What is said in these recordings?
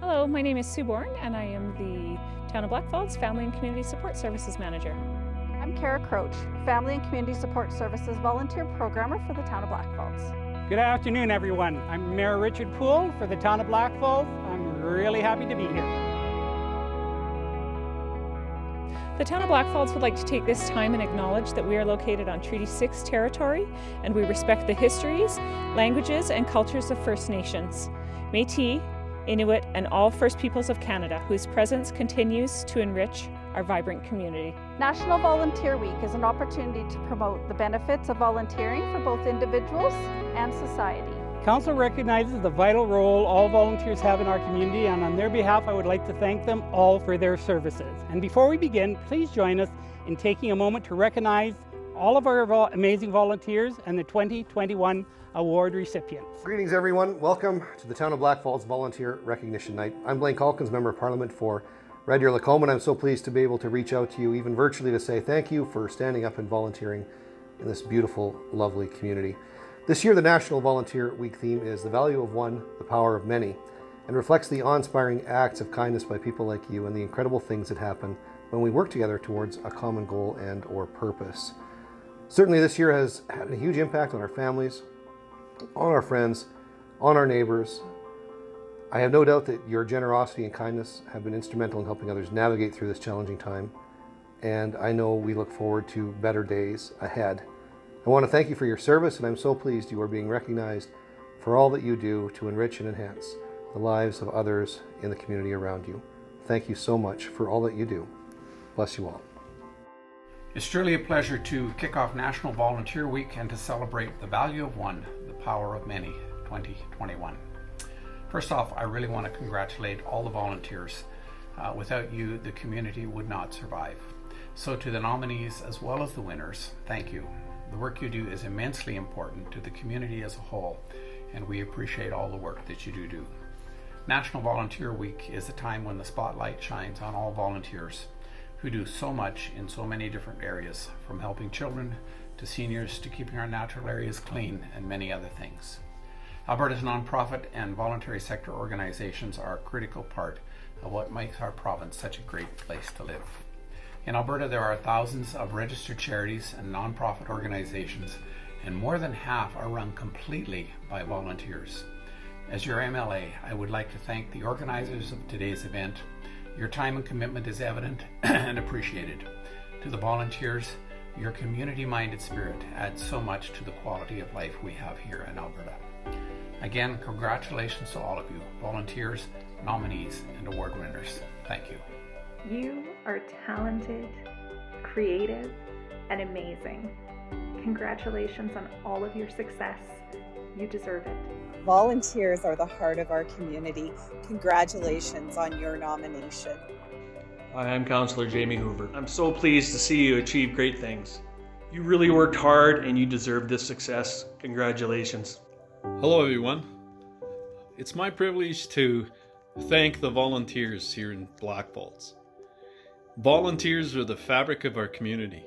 Hello, my name is Sue Bourne and I am the Town of Blackfalds Family and Community Support Services Manager. I'm Kara Croach, Family and Community Support Services Volunteer Programmer for the Town of Blackfalds. Good afternoon, everyone. I'm Mayor Richard Poole for the Town of Blackfalds. I'm really happy to be here. The Town of Blackfalds would like to take this time and acknowledge that we are located on Treaty 6 territory and we respect the histories, languages, and cultures of First Nations, Métis, Inuit, and all First Peoples of Canada, whose presence continues to enrich our vibrant community. National Volunteer Week is an opportunity to promote the benefits of volunteering for both individuals and society. Council recognizes the vital role all volunteers have in our community, and on their behalf I would like to thank them all for their services. And before we begin, please join us in taking a moment to recognize all of our amazing volunteers and the 2021 award recipients. Greetings everyone, welcome to the Town of Blackfalds Volunteer Recognition Night. I'm Blaine Calkins, Member of Parliament for Red Deer Lacombe, and I'm so pleased to be able to reach out to you even virtually to say thank you for standing up and volunteering in this beautiful, lovely community. This year the National Volunteer Week theme is the value of one, the power of many, and reflects the awe-inspiring acts of kindness by people like you and the incredible things that happen when we work together towards a common goal and or purpose. Certainly this year has had a huge impact on our families, on our friends, on our neighbors. I have no doubt that your generosity and kindness have been instrumental in helping others navigate through this challenging time, and I know we look forward to better days ahead. I want to thank you for your service, and I'm so pleased you are being recognized for all that you do to enrich and enhance the lives of others in the community around you. Thank you so much for all that you do. Bless you all. It's truly a pleasure to kick off National Volunteer Week and to celebrate the value of one, the power of many, 2021. First off, I really want to congratulate all the volunteers. Without you, the community would not survive. So to the nominees as well as the winners, thank you. The work you do is immensely important to the community as a whole, and we appreciate all the work that you do. National Volunteer Week is a time when the spotlight shines on all volunteers who do so much in so many different areas, from helping children to seniors to keeping our natural areas clean and many other things. Alberta's nonprofit and voluntary sector organizations are a critical part of what makes our province such a great place to live. In Alberta, there are thousands of registered charities and nonprofit organizations, and more than half are run completely by volunteers. As your MLA, I would like to thank the organizers of today's event. Your time and commitment is evident and appreciated. To the volunteers, your community-minded spirit adds so much to the quality of life we have here in Alberta. Again, congratulations to all of you, volunteers, nominees, and award winners. Thank you. You are talented, creative, and amazing. Congratulations on all of your success. You deserve it. Volunteers are the heart of our community. Congratulations on your nomination. Hi, I'm Councillor Jamie Hoover. I'm so pleased to see you achieve great things. You really worked hard and you deserve this success. Congratulations. Hello everyone. It's my privilege to thank the volunteers here in Blackfalds. Volunteers are the fabric of our community.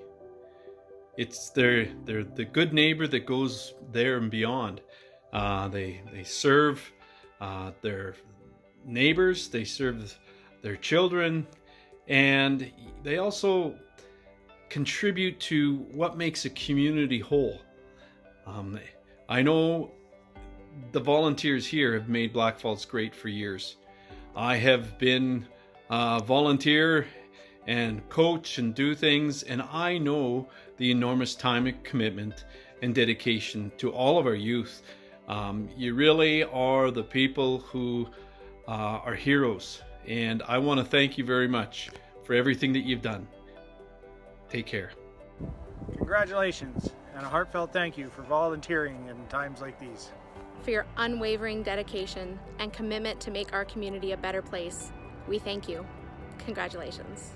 They're the good neighbor that goes there and beyond. They serve their neighbors, they serve their children, and they also contribute to what makes a community whole. I know the volunteers here have made Blackfalds great for years. I have been a volunteer and coach and do things, and I know the enormous time and commitment and dedication to all of our youth. You really are the people who are heroes, and I want to thank you very much for everything that you've done. Take care. Congratulations and a heartfelt thank you for volunteering in times like these. For your unwavering dedication and commitment to make our community a better place, we thank you. Congratulations.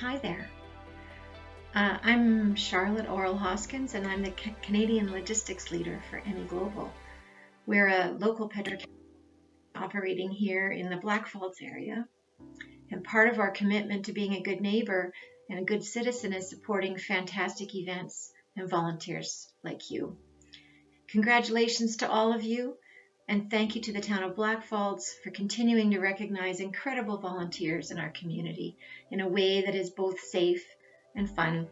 Hi there. I'm Charlotte Orrell Hoskins, and I'm the Canadian Logistics Leader for Emmy Global. We're a local petrochemical operating here in the Blackfalds area, and part of our commitment to being a good neighbor and a good citizen is supporting fantastic events and volunteers like you. Congratulations to all of you. And thank you to the town of Blackfalds for continuing to recognize incredible volunteers in our community in a way that is both safe and fun.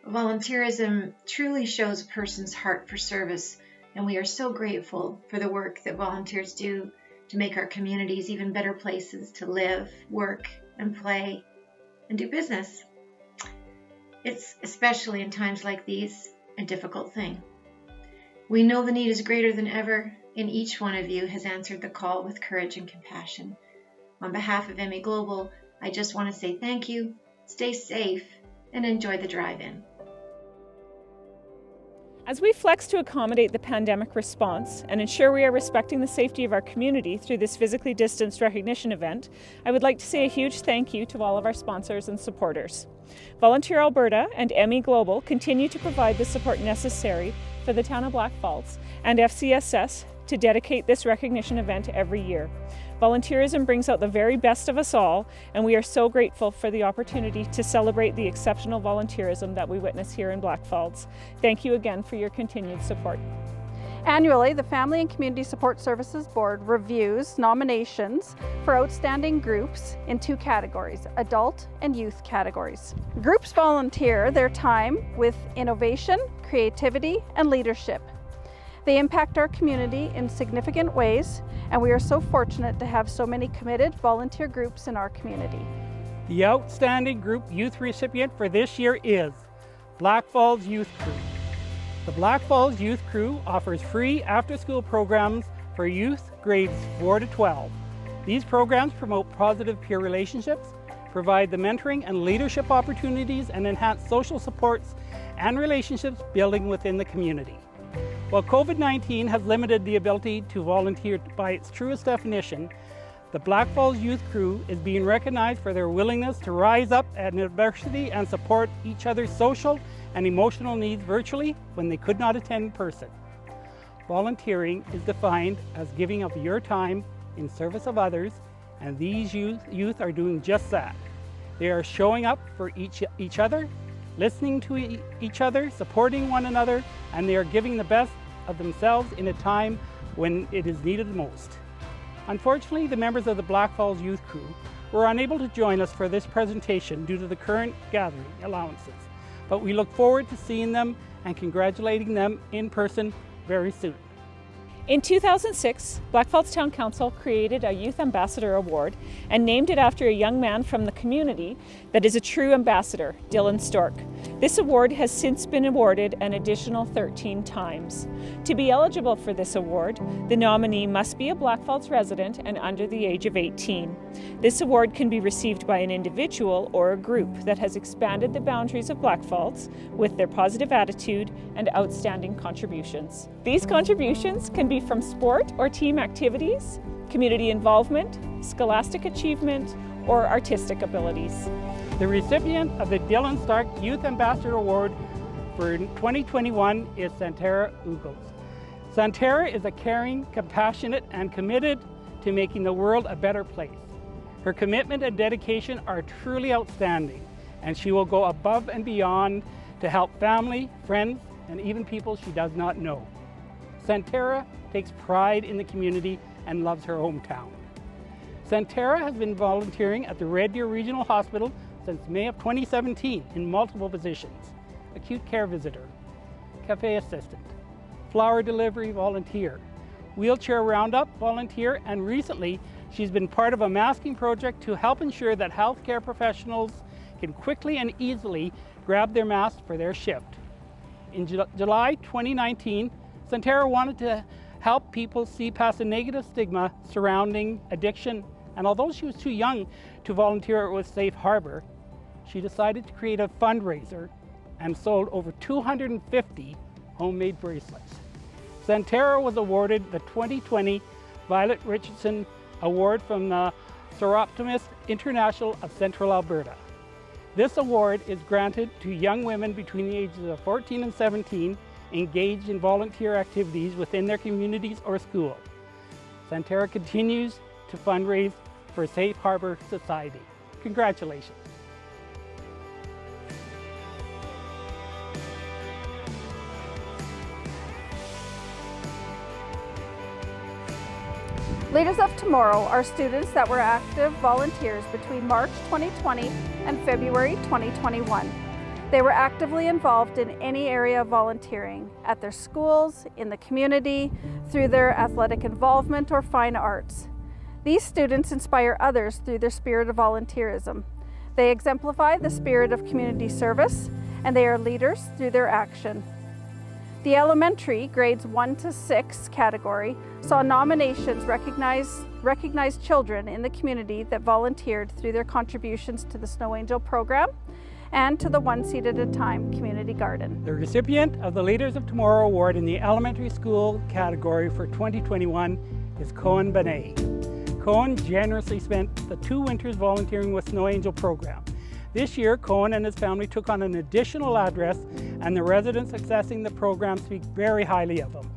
Volunteerism truly shows a person's heart for service, and we are so grateful for the work that volunteers do to make our communities even better places to live, work, and play, and do business. It's, especially in times like these, a difficult thing. We know the need is greater than ever, and each one of you has answered the call with courage and compassion. On behalf of ME Global, I just want to say thank you, stay safe, and enjoy the drive-in. As we flex to accommodate the pandemic response and ensure we are respecting the safety of our community through this physically distanced recognition event, I would like to say a huge thank you to all of our sponsors and supporters. Volunteer Alberta and ME Global continue to provide the support necessary for the town of Blackfalds and FCSS to dedicate this recognition event every year. Volunteerism brings out the very best of us all, and we are so grateful for the opportunity to celebrate the exceptional volunteerism that we witness here in Blackfalds. Thank you again for your continued support. Annually, the Family and Community Support Services Board reviews nominations for outstanding groups in 2 categories, adult and youth categories. Groups volunteer their time with innovation, creativity, and leadership. They impact our community in significant ways, and we are so fortunate to have so many committed volunteer groups in our community. The outstanding group youth recipient for this year is Blackfalds Youth Crew. The Blackfalds Youth Crew offers free after-school programs for youth grades 4 to 12. These programs promote positive peer relationships, provide the mentoring and leadership opportunities, and enhance social supports and relationships building within the community. While COVID-19 has limited the ability to volunteer by its truest definition, the Blackfalds Youth Crew is being recognized for their willingness to rise up at adversity and support each other's social and emotional needs virtually when they could not attend in person. Volunteering is defined as giving of your time in service of others, and these youth are doing just that. They are showing up for each other, listening to each other, supporting one another, and they are giving the best of themselves in a time when it is needed most. Unfortunately, the members of the Blackfalds Youth Crew were unable to join us for this presentation due to the current gathering allowances, but we look forward to seeing them and congratulating them in person very soon. In 2006, Blackfalds Town Council created a Youth Ambassador Award and named it after a young man from the community that is a true ambassador, Dylan Stork. This award has since been awarded an additional 13 times. To be eligible for this award, the nominee must be a Blackfalds resident and under the age of 18. This award can be received by an individual or a group that has expanded the boundaries of Blackfalds with their positive attitude and outstanding contributions. These contributions can be from sport or team activities, community involvement, scholastic achievement, or artistic abilities. The recipient of the Dylan Stark Youth Ambassador Award for 2021 is Santara Ugos. Santara is a caring, compassionate, and committed to making the world a better place. Her commitment and dedication are truly outstanding, and she will go above and beyond to help family, friends, and even people she does not know. Santara takes pride in the community and loves her hometown. Santara has been volunteering at the Red Deer Regional Hospital since May of 2017 in multiple positions: acute care visitor, cafe assistant, flower delivery volunteer, wheelchair roundup volunteer, and recently she's been part of a masking project to help ensure that healthcare professionals can quickly and easily grab their masks for their shift. In July 2019, Santara wanted to help people see past the negative stigma surrounding addiction, and although she was too young to volunteer with Safe Harbor, she decided to create a fundraiser and sold over 250 homemade bracelets. Santara was awarded the 2020 Violet Richardson Award from the Seroptimist International of Central Alberta. This award is granted to young women between the ages of 14 and 17 engaged in volunteer activities within their communities or school. Santara continues to fundraise for Safe Harbor Society. Congratulations. Leaders of Tomorrow are students that were active volunteers between March 2020 and February 2021. They were actively involved in any area of volunteering, at their schools, in the community, through their athletic involvement or fine arts. These students inspire others through their spirit of volunteerism. They exemplify the spirit of community service, and they are leaders through their action. The elementary grades 1 to 6 category saw nominations recognize children in the community that volunteered through their contributions to the Snow Angel program and to the One Seed at a Time community garden. The recipient of the Leaders of Tomorrow Award in the elementary school category for 2021 is Cohen Bonnay. Cohen generously spent the 2 winters volunteering with Snow Angel program. This year, Cohen and his family took on an additional address, and the residents accessing the program speak very highly of him,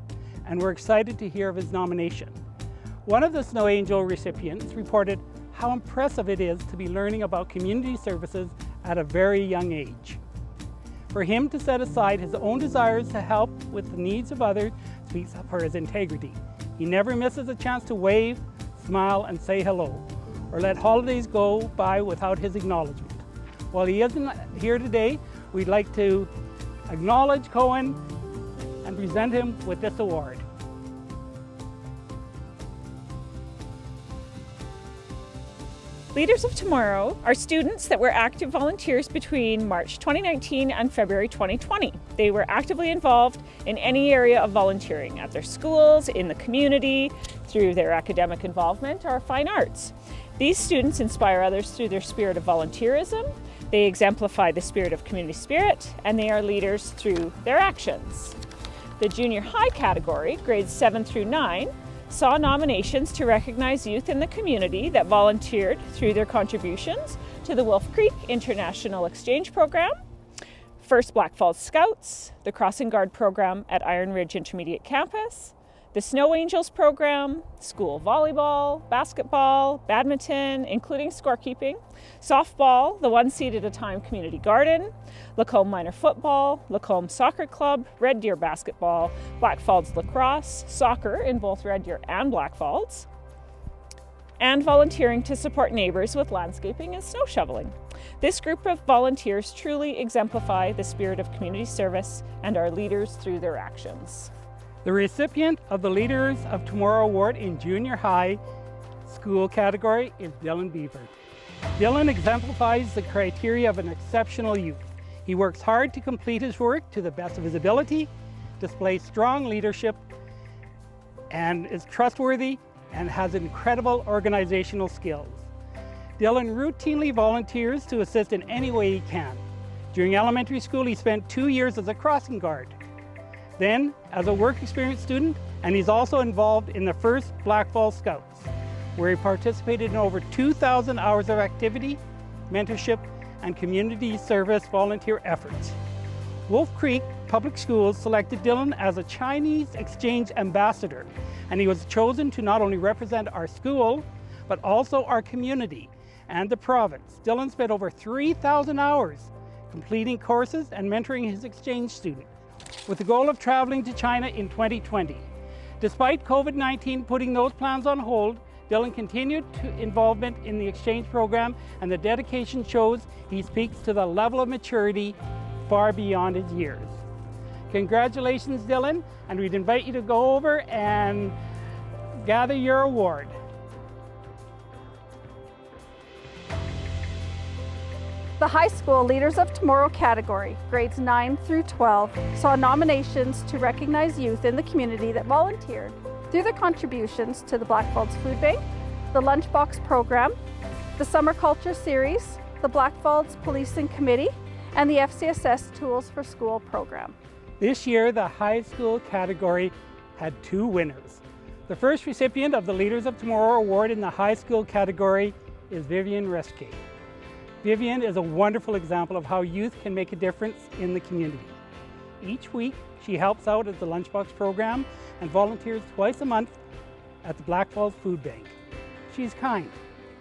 and we're excited to hear of his nomination. One of the Snow Angel recipients reported how impressive it is to be learning about community services at a very young age. For him to set aside his own desires to help with the needs of others speaks for his integrity. He never misses a chance to wave, smile, and say hello, or let holidays go by without his acknowledgement. While he isn't here today, we'd like to acknowledge Cohen and present him with this award. Leaders of Tomorrow are students that were active volunteers between March 2019 and February 2020. They were actively involved in any area of volunteering, at their schools, in the community, through their academic involvement or fine arts. These students inspire others through their spirit of volunteerism. They exemplify the spirit of community spirit, and they are leaders through their actions. The junior high category, grades 7 through 9, saw nominations to recognize youth in the community that volunteered through their contributions to the Wolf Creek International Exchange Program, First Blackfalds Scouts, the Crossing Guard program at Iron Ridge Intermediate Campus, the Snow Angels program, school volleyball, basketball, badminton, including scorekeeping, softball, the One Seed at a Time community garden, Lacombe Minor football, Lacombe Soccer Club, Red Deer basketball, Blackfalds lacrosse, soccer in both Red Deer and Blackfalds, and volunteering to support neighbors with landscaping and snow shoveling. This group of volunteers truly exemplify the spirit of community service and are leaders through their actions. The recipient of the Leaders of Tomorrow Award in junior high school category is Dylan Beaver. Dylan exemplifies the criteria of an exceptional youth. He works hard to complete his work to the best of his ability, displays strong leadership, and is trustworthy and has incredible organizational skills. Dylan routinely volunteers to assist in any way he can. During elementary school, he spent 2 years as a crossing guard. Then, as a work experience student, and he's also involved in the First Blackfalds Scouts, where he participated in over 2,000 hours of activity, mentorship, and community service volunteer efforts. Wolf Creek Public Schools selected Dylan as a Chinese exchange ambassador, and he was chosen to not only represent our school, but also our community and the province. Dylan spent over 3,000 hours completing courses and mentoring his exchange student, with the goal of traveling to China in 2020. Despite COVID-19 putting those plans on hold, Dylan continued involvement in the exchange program, and the dedication shows he speaks to the level of maturity far beyond his years. Congratulations, Dylan, and we'd invite you to go over and gather your award. The high school Leaders of Tomorrow category, grades 9 through 12, saw nominations to recognize youth in the community that volunteered through their contributions to the Blackfalds Food Bank, the Lunchbox program, the Summer Culture Series, the Blackfalds Policing Committee, and the FCSS Tools for School program. This year, the high school category had 2 winners. The first recipient of the Leaders of Tomorrow Award in the high school category is Vivian Reske. Vivian is a wonderful example of how youth can make a difference in the community. Each week, she helps out at the Lunchbox program and volunteers twice a month at the Blackfalds Food Bank. She's kind,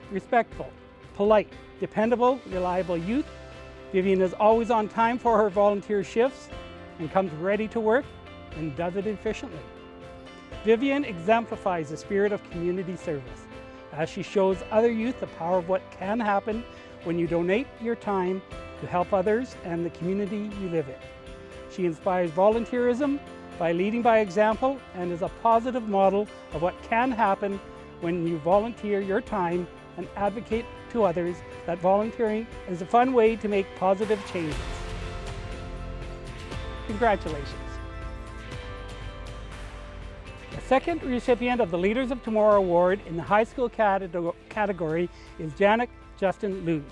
respectful, polite, dependable, reliable youth. Vivian is always on time for her volunteer shifts and comes ready to work and does it efficiently. Vivian exemplifies the spirit of community service as she shows other youth the power of what can happen when you donate your time to help others and the community you live in. She inspires volunteerism by leading by example and is a positive model of what can happen when you volunteer your time and advocate to others that volunteering is a fun way to make positive changes. Congratulations. The second recipient of the Leaders of Tomorrow Award in the high school category is Janet Justin Lews.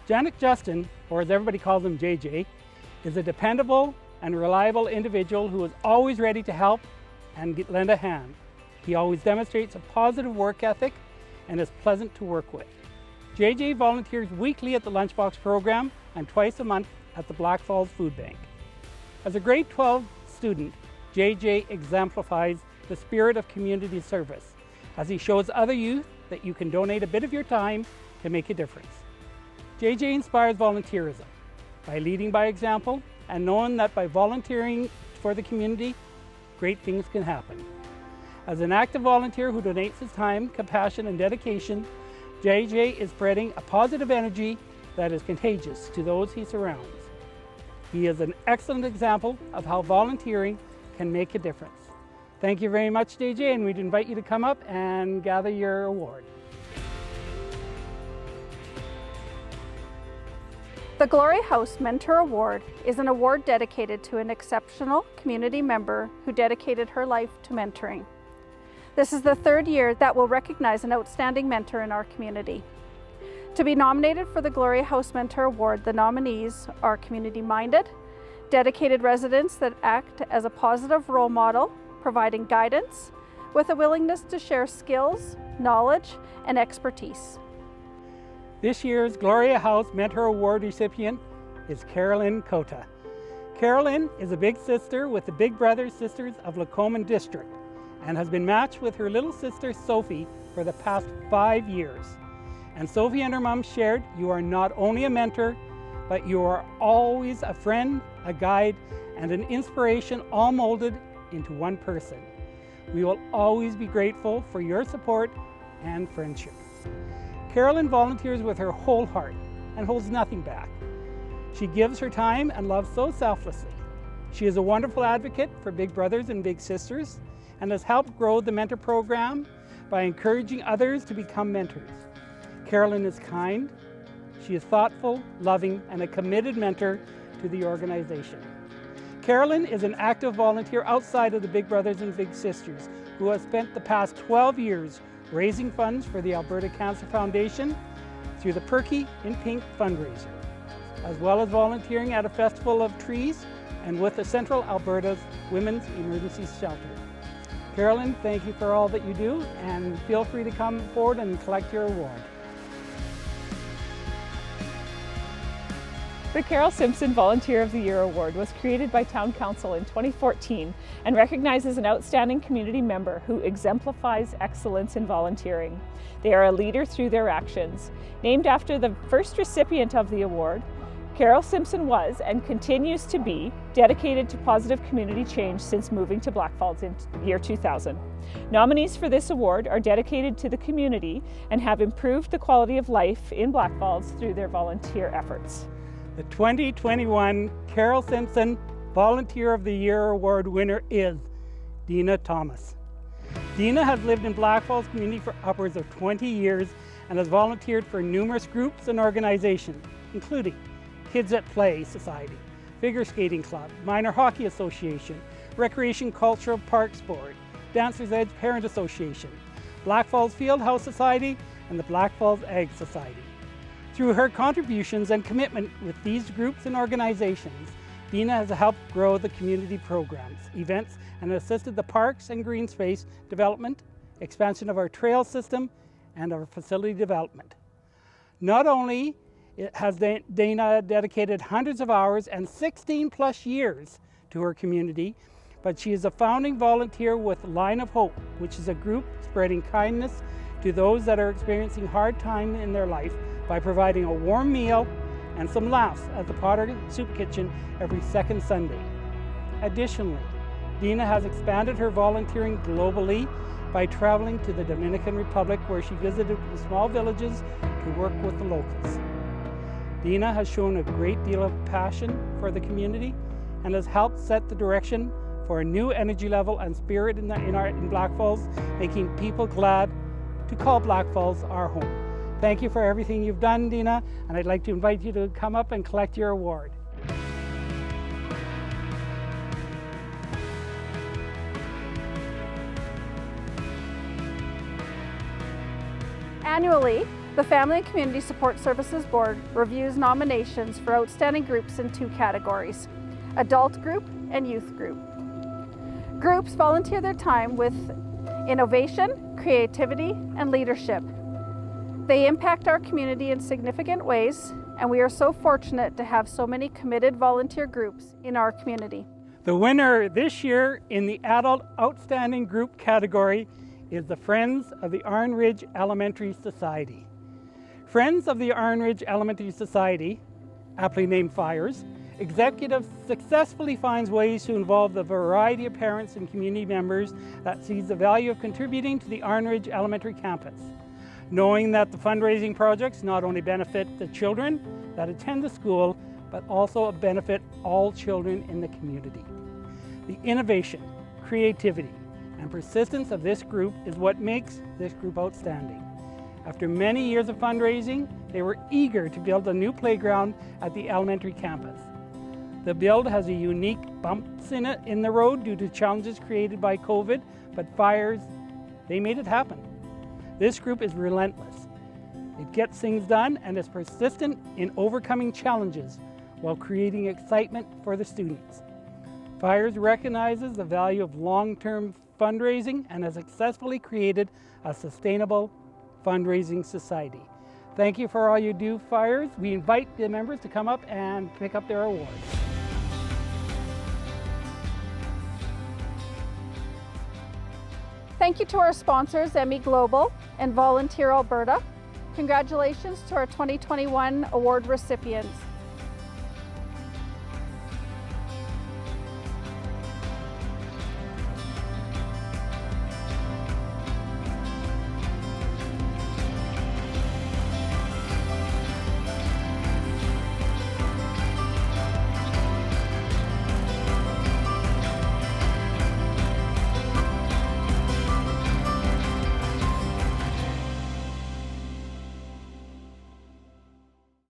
Janet Justin, or as everybody calls him JJ, is a dependable and reliable individual who is always ready to help and lend a hand. He always demonstrates a positive work ethic and is pleasant to work with. JJ volunteers weekly at the Lunchbox program and twice a month at the Blackfalds Food Bank. As a grade 12 student, JJ exemplifies the spirit of community service as he shows other youth that you can donate a bit of your time to make a difference. JJ inspires volunteerism by leading by example and knowing that by volunteering for the community, great things can happen. As an active volunteer who donates his time, compassion, and dedication, JJ is spreading a positive energy that is contagious to those he surrounds. He is an excellent example of how volunteering can make a difference. Thank you very much, JJ, and we'd invite you to come up and gather your award. The Gloria House Mentor Award is an award dedicated to an exceptional community member who dedicated her life to mentoring. This is the third year that will recognize an outstanding mentor in our community. To be nominated for the Gloria House Mentor Award, the nominees are community-minded, dedicated residents that act as a positive role model, providing guidance with a willingness to share skills, knowledge, and expertise. This year's Gloria House Mentor Award recipient is Carolyn Cota. Carolyn is a big sister with the Big Brothers Sisters of Lecomen District and has been matched with her little sister Sophie for the past 5 years. And Sophie and her mom shared, you are not only a mentor, but you are always a friend, a guide, and an inspiration, all molded into one person. We will always be grateful for your support and friendship. Carolyn volunteers with her whole heart and holds nothing back. She gives her time and love so selflessly. She is a wonderful advocate for Big Brothers and Big Sisters and has helped grow the mentor program by encouraging others to become mentors. Carolyn is kind, she is thoughtful, loving, and a committed mentor to the organization. Carolyn is an active volunteer outside of the Big Brothers and Big Sisters who has spent the past 12 years raising funds for the Alberta Cancer Foundation through the Perky in Pink fundraiser, as well as volunteering at a Festival of Trees and with the Central Alberta's Women's Emergency Shelter. Carolyn, thank you for all that you do, and feel free to come forward and collect your award. The Carol Simpson Volunteer of the Year Award was created by Town Council in 2014 and recognizes an outstanding community member who exemplifies excellence in volunteering. They are a leader through their actions. Named after the first recipient of the award, Carol Simpson was and continues to be dedicated to positive community change since moving to Blackfalds in year 2000. Nominees for this award are dedicated to the community and have improved the quality of life in Blackfalds through their volunteer efforts. The 2021 Carol Simpson Volunteer of the Year Award winner is Dina Thomas. Dina has lived in Blackfalds community for upwards of 20 years and has volunteered for numerous groups and organizations, including Kids at Play Society, Figure Skating Club, Minor Hockey Association, Recreation Cultural Parks Board, Dancers Edge Parent Association, Blackfalds Fieldhouse Society, and the Blackfalds Ag Society. Through her contributions and commitment with these groups and organizations, Dina has helped grow the community programs, events, and assisted the parks and green space development, expansion of our trail system, and our facility development. Not only has Dana dedicated hundreds of hours and 16 plus years to her community, but she is a founding volunteer with Line of Hope, which is a group spreading kindness to those that are experiencing hard time in their life by providing a warm meal and some laughs at the Potter Soup Kitchen every second Sunday. Additionally, Dina has expanded her volunteering globally by traveling to the Dominican Republic, where she visited the small villages to work with the locals. Dina has shown a great deal of passion for the community and has helped set the direction for a new energy level and spirit in Blackfalds, making people glad to call Blackfalds our home. Thank you for everything you've done, Dina, and I'd like to invite you to come up and collect your award. Annually, the Family and Community Support Services Board reviews nominations for outstanding groups in two categories: adult group and youth group. Groups volunteer their time with innovation, creativity, and leadership. They impact our community in significant ways, and we are so fortunate to have so many committed volunteer groups in our community. The winner this year in the Adult Outstanding Group category is the Friends of the Iron Ridge Elementary Society. Friends of the Iron Ridge Elementary Society, aptly named FIRES, executive successfully finds ways to involve the variety of parents and community members that sees the value of contributing to the Iron Ridge Elementary campus, knowing that the fundraising projects not only benefit the children that attend the school, but also benefit all children in the community. The innovation, creativity, and persistence of this group is what makes this group outstanding. After many years of fundraising, they were eager to build a new playground at the elementary campus. The build has a unique bumps in the road due to challenges created by COVID, but FIRES, they made it happen. This group is relentless. It gets things done and is persistent in overcoming challenges while creating excitement for the students. FIRES recognizes the value of long-term fundraising and has successfully created a sustainable fundraising society. Thank you for all you do, FIRES. We invite the members to come up and pick up their awards. Thank you to our sponsors, Emmy Global and Volunteer Alberta. Congratulations to our 2021 award recipients.